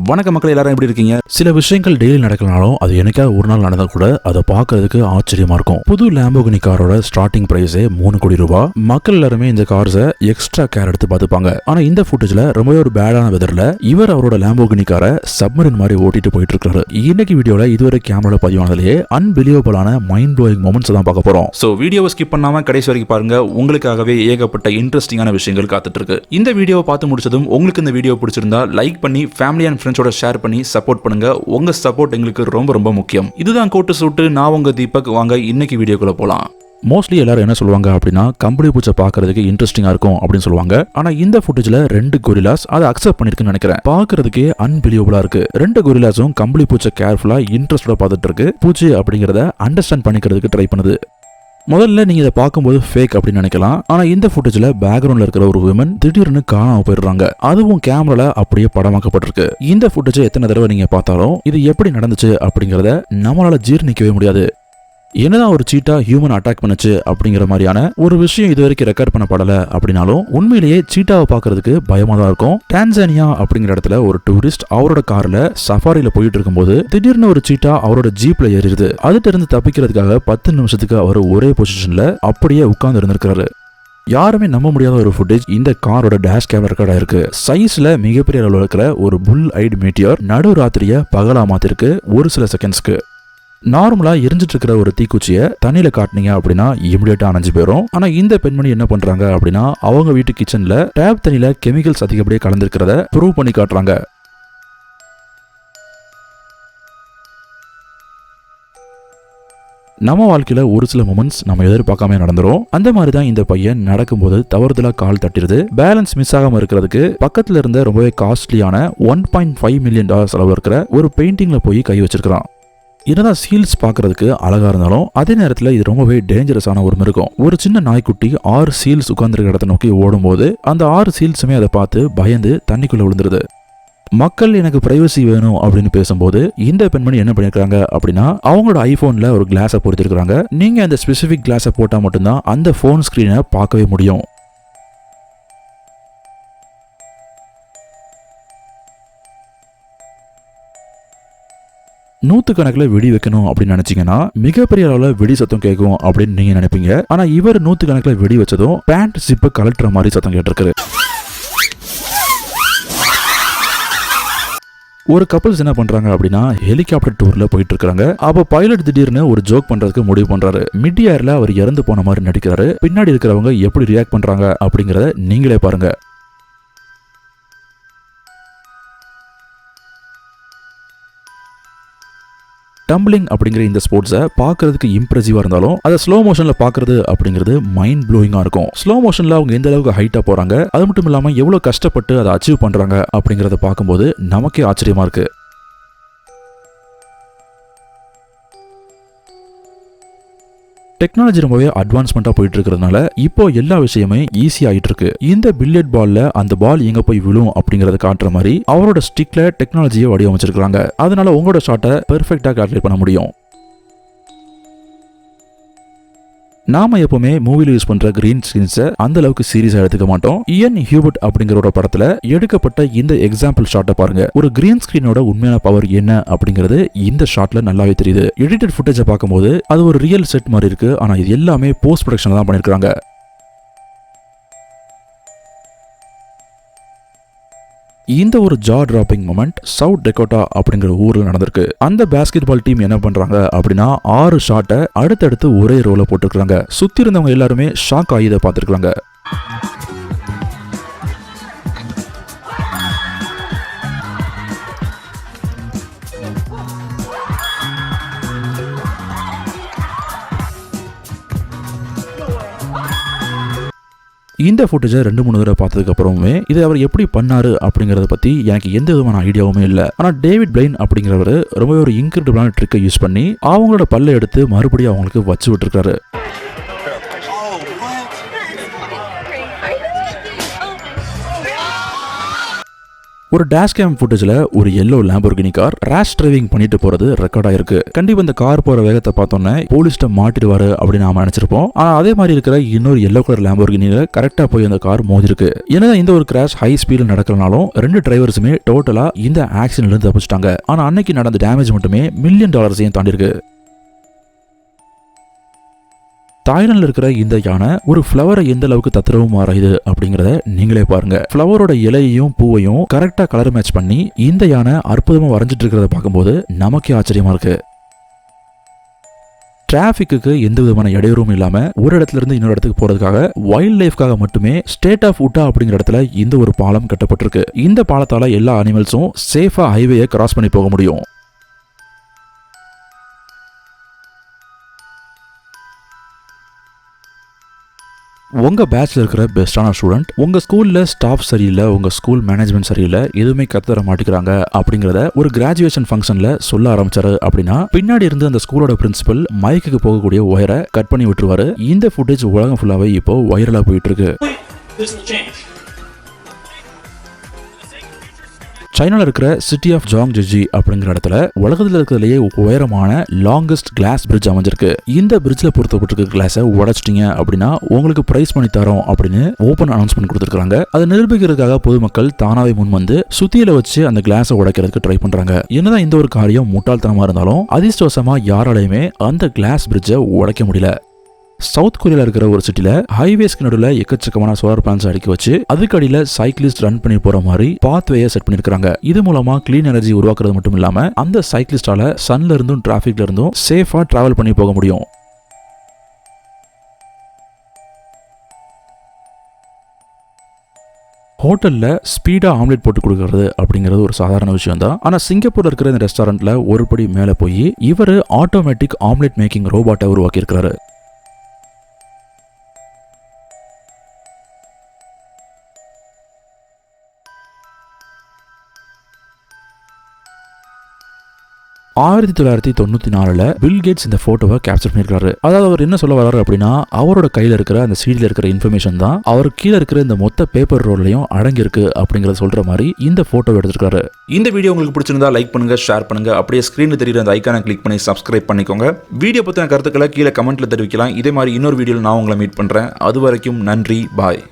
வணக்கம் மக்கள், எல்லாரும் எப்படி இருக்கீங்க? சில விஷயங்கள் டெய்லி நடக்கலனாலும் அது என்னைக்காவது ஒரு நாள் நடந்தா கூட அதை பார்க்கறதுக்கு ஆச்சரியமா இருக்கும். புது லாம்போகினி காரோட ஸ்டார்டிங் பிரைஸே 3 கோடி ரூபாய். மக்கள் எல்லாருமே இந்த கார்ஸை எக்ஸ்ட்ரா கேர் எடுத்து பார்த்துப்பாங்க. ஆனா இந்த ஃபுட்டேஜ்ல ரொம்பவே ஒரு பேடான வெதர்ல இவர் அவரோட லாம்போகினி காரை சப்மரின் மாதிரி ஓட்டிட்டு போயிட்டு இருக்காரு. இன்னைக்கு வீடியோல இதுவரை கேமரால பதிவானதுலயே அன்பிலியபிளான மைண்ட் ப்ளோயிங் மொமெண்ட்ஸ் தான் பார்க்க போறோம். சோ வீடியோவை ஸ்கிப் பண்ணாம கடைசி வரைக்கும் பாருங்க. உங்களுக்காகவே ஏகப்பட்ட இன்ட்ரெஸ்டிங்கான விஷயங்கள் காத்துட்டு இருக்கு. இந்த வீடியோவை பார்த்து முடிச்சதும் உங்களுக்கு இந்த வீடியோ பிடிச்சிருந்தா லைக் பண்ணி ஃபேமிலி அண்ட் ஃப்ரெண்ட்ஸோட ஷேர் பண்ணி சப்போர்ட் பண்ணுங்க. உங்க சப்போர்ட் எங்களுக்கு ரொம்ப ரொம்ப முக்கியம். இதுதான் கோட்டு சூட்டு. நான் உங்க தீபக். வாங்க இன்னைக்கு வீடியோக்குள்ள போலாம். மோஸ்ட்லி எல்லாரும் என்ன சொல்லுவாங்க அப்படின்னா, கம்பளி பூச்சை பார்க்கறதுக்கு இன்ட்ரெஸ்டிங்கா இருக்கும் அப்படின்னு சொல்லுவாங்க. ஆனா இந்த ஃபுட்டேஜ்ல 2 கொரில்லாஸ் அதை அக்செப்ட் பண்ணிருக்குன்னு நினைக்கிறேன். பார்க்கறதுக்கே அன்பிலியபிளா இருக்கு. 2 கொரில்லாஸும் கம்பளி பூச்சை கேர்ஃபுல்லா இன்ட்ரெஸ்டோட பார்த்துட்டு இருக்கு. பூச்சி அப்படிங்கறத அண்டர்ஸ்டாண்ட் பண்ணிக்கிறதுக்கு ட்ரை பண்ணுது. முதல்ல நீங்க இதை பார்க்கும்போது ஃபேக் அப்படின்னு நினைக்கலாம். ஆனா இந்த ஃபுட்டேஜ்ல பேக்ரவுண்ட்ல இருக்கிற ஒரு விமன் திடீர்னு காணாம போயிடுறாங்க. அதுவும் கேமரால அப்படியே படமாக்கப்பட்டிருக்கு. இந்த ஃபுட்டேஜ் எத்தனை தடவை நீங்க பார்த்தாலும் இது எப்படி நடந்துச்சு அப்படிங்கறத நம்மளால ஜீர்ணிக்கவே முடியாது. என்னதான் ஒரு சீட்டா ஹியூமன் அட்டாக் பண்ணுச்சு அப்படிங்கிற மாதிரியான ஒரு விஷயம் இது வரைக்கும் ரெக்கார்ட் பண்ணப்படல அப்படின்னாலும் உண்மையிலேயே சீட்டாவை பார்க்கறதுக்கு பயமா தான் இருக்கும். டான்சானியா அப்படிங்கிற இடத்துல ஒரு டூரிஸ்ட் அவரோட கார்ல சஃபாரியில போயிட்டு இருக்கும்போது திடீர்னு ஒரு சீட்டா அவரோட ஜீப்ல ஏறிடுது. அதுல இருந்து தப்பிக்கிறதுக்காக 10 நிமிஷத்துக்கு அவர் ஒரே பொசிஷன்ல அப்படியே உட்கார்ந்து இருந்திருக்காரு. யாருமே நம்ப முடியாத ஒரு ஃபுட்டேஜ் இந்த காரோட டேஷ் கேம் ரெக்கார்டா இருக்கு. சைஸ்ல மிகப்பெரிய அளவில் இருக்கிற ஒரு புல் ஐட் மீட்டியர் நடு ராத்திரிய பகலா மாத்திருக்கு ஒரு சில செகண்ட்ஸ்க்கு. நார்மலா எரிஞ்சிட்டு இருக்கிற ஒரு தீக்குச்சியை தண்ணியில காட்டினீங்க அப்படின்னா இமிடியேட்டா அணைஞ்சு போயிடும். ஆனா இந்த பெண்மணி என்ன பண்றாங்க அப்படின்னா, அவங்க வீட்டு கிச்சன்ல டேப் தண்ணியில கெமிக்கல்ஸ் அதிகப்படியே கலந்துருக்கிறத ப்ரூவ் பண்ணி காட்டுறாங்க. நம்ம வாழ்க்கையில ஒரு சில மொமெண்ட்ஸ் நம்ம எதிர்பார்க்காம நடந்துரும். அந்த மாதிரி தான் இந்த பையன் நடக்கும்போது தவறுதலா கால் தட்டிடுது. பேலன்ஸ் மிஸ் ஆகாம இருக்கிறதுக்கு பக்கத்துல இருந்த ரொம்பவே காஸ்ட்லியான $1.5 மில்லியன் செலவு இருக்கிற ஒரு பெயிண்டிங்ல போய் கை வச்சிருக்கான். என்னதான் சீல்ஸ் பார்க்கறதுக்கு அழகா இருந்தாலும் அதே நேரத்தில் இது ரொம்பவே டேஞ்சரஸான ஒரு மிருகம். ஒரு சின்ன நாய்க்குட்டி 6 சீல்ஸ் உட்கார்ந்துருக்க இடத்தை நோக்கி ஓடும்போது அந்த 6 சீல்ஸுமே அதை பார்த்து பயந்து தண்ணிக்குள்ள விழுந்துருது. மக்கள் எனக்கு பிரைவசி வேணும் அப்படின்னு பேசும்போது இந்த பெண்மணி என்ன பண்ணிருக்காங்க அப்படின்னா, அவங்களோட ஐபோன்ல ஒரு கிளாஸை பொருத்திருக்காங்க. நீங்க அந்த ஸ்பெசிபிக் கிளாஸை போட்டா மட்டும்தான் அந்த போன் ஸ்கிரீனை பார்க்கவே முடியும். நூத்துக்கணக்கில் வெடி வைக்கணும் அப்படின்னு நினைச்சீங்கன்னா மிகப்பெரிய அளவில் வெடி சத்தம் கேட்கும் அப்படின்னு நீங்க நினைப்பீங்க. ஆனா இவர் நூத்துக்கணக்கில் வெடி வச்சதும் பேண்ட் ஜிப்பை கலட்டுற மாதிரி சத்தம் கேட்டிருக்காரு. ஒரு கப்பல்ஸ் என்ன பண்றாங்க அப்படின்னா, ஹெலிகாப்டர் டூர்ல போயிட்டு இருக்காங்க. அப்ப பைலட் திடீர்னு ஒரு ஜோக் பண்றதுக்கு முடிவு பண்றாரு. மிட் ஏர்ல அவர் இறந்து போன மாதிரி நடிக்கிறாரு. பின்னாடி இருக்கிறவங்க எப்படி ரியாக்ட் பண்றாங்க அப்படிங்கறத நீங்களே பாருங்க. டம்பிளிங் அப்படிங்கிற இந்த ஸ்போர்ட்ஸை பார்க்கறதுக்கு இம்ப்ரெசிவா இருந்தாலும் அதை ஸ்லோ மோஷன்ல பார்க்கறது அப்படிங்கிறது மைண்ட் ப்ளோயிங்கா இருக்கும். ஸ்லோ மோஷன்ல அவங்க எந்த அளவுக்கு ஹைட்டா போறாங்க, அது மட்டும் இல்லாம எவ்வளவு கஷ்டப்பட்டு அதை அச்சீவ் பண்றாங்க அப்படிங்கறத பார்க்கும்போது நமக்கே ஆச்சரியமா இருக்கு. டெக்னாலஜி ரொம்பவே அட்வான்ஸ்மெண்டா போயிட்டு இருக்கிறதுனால இப்போ எல்லா விஷயமே ஈஸி ஆயிட்டு இருக்கு. இந்த பில்லியர்ட் பால்ல அந்த பால் எங்க போய் விழும் அப்படிங்கறத காட்டுற மாதிரி அவரோட ஸ்டிக்ல டெக்னாலஜியை வடிவமைச்சிருக்காங்க. அதனால உங்களோட ஷாட்டை பெர்ஃபெக்ட்டா கால்குலேட் பண்ண முடியும். நாம எப்பவுமே மூவில யூஸ் பண்ற கிரீன் ஸ்கிரீன்ஸை அந்த அளவுக்கு சீரியஸா எடுத்துக்க மாட்டோம். இயன் ஹியூபர்ட் அப்படிங்கிற ஒரு படத்துல எடுக்கப்பட்ட இந்த எக்ஸாம்பிள் ஷாட்டை பாருங்க. ஒரு கிரீன் ஸ்கிரீனோட உண்மையான பவர் என்ன அப்படிங்கிறது இந்த ஷாட்ல நல்லாவே தெரியுது. எடிட்டட் ஃபுட்டேஜை பார்க்கும்போது அது ஒரு ரியல் செட் மாதிரி இருக்கு. ஆனா இது எல்லாமே போஸ்ட் ப்ரொடக்ஷன்ல தான் பண்ணிருக்காங்க. இந்த ஒரு ஜா டிராப்பிங் மொமெண்ட் சவுத் டெக்கோட்டா அப்படிங்கிற ஊர்ல நடந்திருக்கு. அந்த பாஸ்கெட் பால் டீம் என்ன பண்றாங்க அப்படின்னா, 6 ஷாட்டை அடுத்தடுத்து ஒரே ரோல போட்டுருக்காங்க. சுத்தி இருந்தவங்க எல்லாருமே ஷாக் ஆகி இதை பார்த்திருக்காங்க. இந்த ஃபுட்டேஜை 2-3 தடவை பார்த்ததுக்கு அப்புறமே இதை அவர் எப்படி பண்ணாரு அப்படிங்கறத பத்தி எனக்கு எந்த விதமான ஐடியாவுமே இல்லை. ஆனா டேவிட் பிளைன் அப்படிங்கிறவர் ரொம்பவே ஒரு இன்கிரெடிபிளான ட்ரிக்கை யூஸ் பண்ணி அவங்களோட பல்லை எடுத்து மறுபடியும் அவங்களுக்கு வச்சு விட்டுருக்காரு. ஒரு டேஷ்கேம் ஃபுட்டேஜ்ல ஒரு எல்லோ லாம்போர்கினி கார் ரேஷ் டிரைவிங் பண்ணிட்டு போறது ரெக்கார்ட் ஆயிருக்கு. கண்டிப்பா இந்த கார் போற வேகத்தை பார்த்தோன்னே போலீஸ்ட மாட்டிடுவாரு அப்படின்னு நாம நினைச்சிருப்போம். ஆனா அதே மாதிரி இருக்கிற இன்னொரு எல்லோ கலர் லாம்போர்கினில கரெக்டா போய் அந்த கார் மோதிருக்கு. என்னதான் இந்த ஒரு கிராஷ் ஹை ஸ்பீட்ல நடக்கிறனாலும் ரெண்டு டிரைவர்ஸுமே டோட்டலா இந்த ஆக்சிடென்ட்ல இருந்து தப்பிச்சிட்டாங்க. ஆனா அன்னைக்கு நடந்த டேமேஜ் மட்டுமே $1 மில்லியன் தாண்டி இருக்கு. தாய்லாந்துல இருக்கிற இந்த யானை ஒரு ஃப்ளவரை எந்த அளவுக்கு தத்ரூபமா ஆராயுது அப்படிங்கறத நீங்களே பாருங்க. ஃப்ளவரோட இலையையும் பூவையும் கரெக்டா கலர் மேட்ச் பண்ணி இந்த யானை அற்புதமா வரைஞ்சிட்டு இருக்கிறத பார்க்கும்போது நமக்கே ஆச்சரியமா இருக்கு. டிராபிக்கு எந்த விதமான இடையூறும் இல்லாம ஒரு இடத்துல இருந்து இன்னொரு இடத்துக்கு போறதுக்காக வைல்ட் லைஃப்காக மட்டுமே ஸ்டேட் ஆஃப் உட்டா அப்படிங்கிற இடத்துல இந்த ஒரு பாலம் கட்டப்பட்டிருக்கு. இந்த பாலத்தால எல்லா அனிமல்ஸும் சேஃபா ஹைவேயை கிராஸ் பண்ணி போக முடியும். உங்க பேட்ச்ல இருக்கிற பெஸ்டான ஸ்டூடெண்ட் உங்க ஸ்கூல்ல ஸ்டாஃப் சரியில்லை, உங்க ஸ்கூல் மேனேஜ்மெண்ட் சரியில்லை, எதுவுமே கத்துற மாட்டேங்கிறாங்க அப்படிங்கறத ஒரு கிராஜுவேஷன் ஃபங்க்ஷன்ல சொல்ல ஆரம்பிச்சாரு அப்படின்னா பின்னாடி இருந்து அந்த ஸ்கூலோட பிரின்சிபல் மைக்குக்கு போகக்கூடிய ஒயரை கட் பண்ணி விட்டுருவாரு. இந்த ஃபுட்டேஜ் உலகம் ஃபுல்லாவே இப்போ வைரலா போயிட்டு இருக்கு. சைனால இருக்கிற சிட்டி ஆஃப் ஜாங்ஜி அப்படிங்கிற இடத்துல உலகத்தில் இருக்கிறதுலேயே உயரமான லாங்கஸ்ட் கிளாஸ் பிரிட்ஜ் அமைஞ்சிருக்கு. இந்த பிரிட்ஜ்ல பொறுத்தப்பட்டிருக்க கிளாஸை உடைச்சிட்டீங்க அப்படின்னா உங்களுக்கு பிரைஸ் பண்ணி தரோம் அப்படின்னு ஓபன் அனௌன்ஸ்மெண்ட் கொடுத்துருக்காங்க. அதை நிரூபிக்கிறதுக்காக பொதுமக்கள் தானாவே முன் வந்து சுத்தியில வச்சு அந்த கிளாஸை உடைக்கிறதுக்கு ட்ரை பண்றாங்க. என்னதான் இந்த ஒரு காரியம் முட்டாள்தனமா இருந்தாலும் அதிர்ஷ்டவசமா யாராலையுமே அந்த கிளாஸ் பிரிட்ஜை உடைக்க முடியல. சவுத் கொரியால இருக்கிற ஒரு சிட்டில ஹைவேஸ்க்கு நடுவில் எக்கச்சக்கமான சோலார் பேனல்ஸ் அடுக்கி வச்சு அதுக்கு அடியில சைக்கிளிஸ்ட் ரன் பண்ணி போற மாதிரி பாத்வேயை செட் பண்ணிருக்காங்க. இது மூலமா கிளீன் எனர்ஜி உருவாக்குறது மட்டும் இல்லாம அந்த சைக்கிளிஸ்டால சன்ல இருந்தும் டிராபிக்ல இருந்தும் சேஃபா டிராவல் பண்ணி போக முடியும். ஹோட்டல்ல ஸ்பீடா ஆம்லெட் போட்டு கொடுக்கறது அப்படிங்கிறது ஒரு சாதாரண விஷயம் தான். ஆனா சிங்கப்பூர்ல இருக்கிற இந்த ரெஸ்டாரண்ட்ல ஒரு படி மேல போய் இவர் ஆட்டோமேட்டிக் ஆம்லெட் மேக்கிங் ரோபோட்டை உருவாக்கி இருக்கிறாரு. ஆயிரத்தி 1994 பில் கேட்ஸ் இந்த போட்டோவை கேப்சர் பண்ணிருக்காரு. அதாவது அவர் என்ன சொல்ல வர்றாரு அப்படின்னா அவரோட கையில இருக்கிற அந்த சீடில இருக்கிற இன்ஃபர்மேஷன் தான் அவர் கீழே இருக்கிற இந்த மொத்த பேப்பர் ரோல்லையும் அடங்கி இருக்கு அப்படிங்கறத சொல்ற மாதிரி இந்த போட்டோ எடுத்திருக்காரு. இந்த வீடியோ உங்களுக்கு பிடிச்சிருந்தா லைக் பண்ணுங்க, ஷேர் பண்ணுங்க, அப்படியே ஸ்கிரீன்ல தெரியுற அந்த ஐகானை கிளிக் பண்ணி சப்ஸ்கிரைப் பண்ணிக்கோங்க. வீடியோ பத்தின கருத்துக்களை கீழே கமெண்ட்ல தெரிவிக்கலாம். இதே மாதிரி இன்னொரு வீடியோல நான் உங்களை மீட் பண்றேன். அது வரைக்கும் நன்றி, பாய்.